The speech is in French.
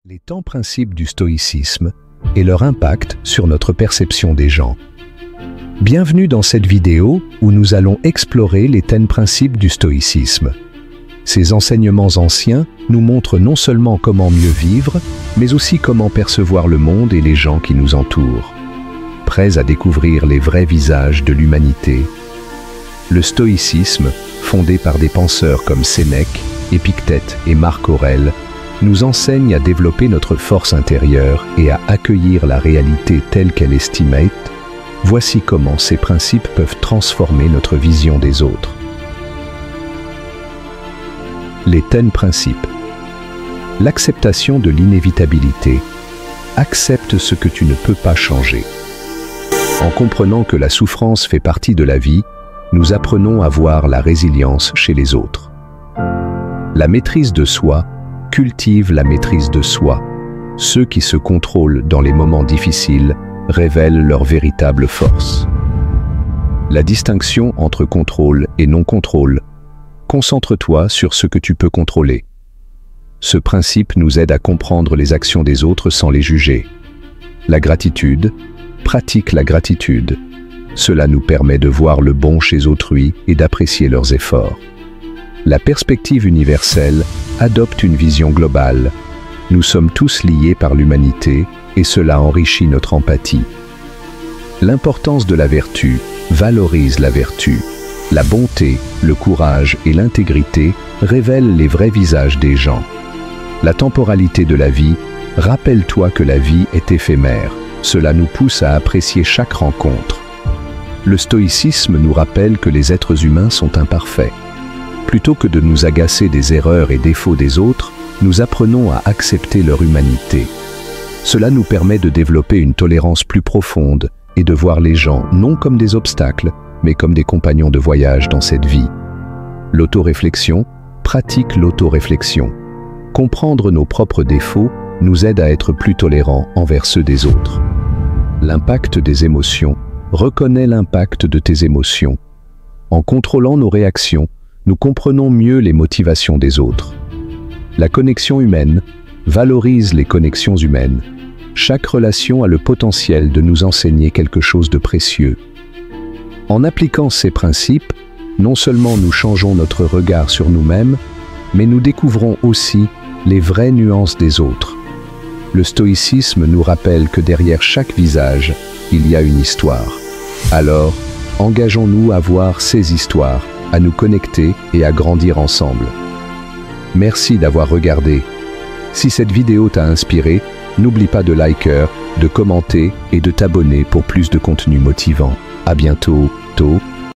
Les 10 principes du stoïcisme et leur impact sur notre perception des gens. Bienvenue dans cette vidéo où nous allons explorer les 10 principes du stoïcisme. Ces enseignements anciens nous montrent non seulement comment mieux vivre, mais aussi comment percevoir le monde et les gens qui nous entourent. Prêts à découvrir les vrais visages de l'humanité? Le stoïcisme, fondé par des penseurs comme Sénèque, Épictète et Marc Aurèle, nous enseigne à développer notre force intérieure et à accueillir la réalité telle qu'elle estimate. Voici comment ces principes peuvent transformer notre vision des autres. Les 10 principes. L'acceptation de l'inévitabilité. Accepte ce que tu ne peux pas changer. En comprenant que la souffrance fait partie de la vie, nous apprenons à voir la résilience chez les autres. La maîtrise de soi cultive la maîtrise de soi. Ceux qui se contrôlent dans les moments difficiles révèlent leur véritable force. La distinction entre contrôle et non-contrôle. Concentre-toi sur ce que tu peux contrôler. Ce principe nous aide à comprendre les actions des autres sans les juger. La gratitude. Pratique la gratitude. Cela nous permet de voir le bon chez autrui et d'apprécier leurs efforts. La perspective universelle adopte une vision globale. Nous sommes tous liés par l'humanité et cela enrichit notre empathie. L'importance de la vertu valorise la vertu. La bonté, le courage et l'intégrité révèlent les vrais visages des gens. La temporalité de la vie, rappelle-toi que la vie est éphémère. Cela nous pousse à apprécier chaque rencontre. Le stoïcisme nous rappelle que les êtres humains sont imparfaits. Plutôt que de nous agacer des erreurs et défauts des autres, nous apprenons à accepter leur humanité. Cela nous permet de développer une tolérance plus profonde et de voir les gens non comme des obstacles, mais comme des compagnons de voyage dans cette vie. L'autoréflexion, pratique l'autoréflexion. Comprendre nos propres défauts nous aide à être plus tolérants envers ceux des autres. L'impact des émotions. Reconnais l'impact de tes émotions. En contrôlant nos réactions, nous comprenons mieux les motivations des autres. La connexion humaine valorise les connexions humaines. Chaque relation a le potentiel de nous enseigner quelque chose de précieux. En appliquant ces principes, non seulement nous changeons notre regard sur nous-mêmes, mais nous découvrons aussi les vraies nuances des autres. Le stoïcisme nous rappelle que derrière chaque visage, il y a une histoire. Alors, engageons-nous à voir ces histoires, à nous connecter et à grandir ensemble. Merci d'avoir regardé. Si cette vidéo t'a inspiré, n'oublie pas de liker, de commenter et de t'abonner pour plus de contenu motivant. À bientôt.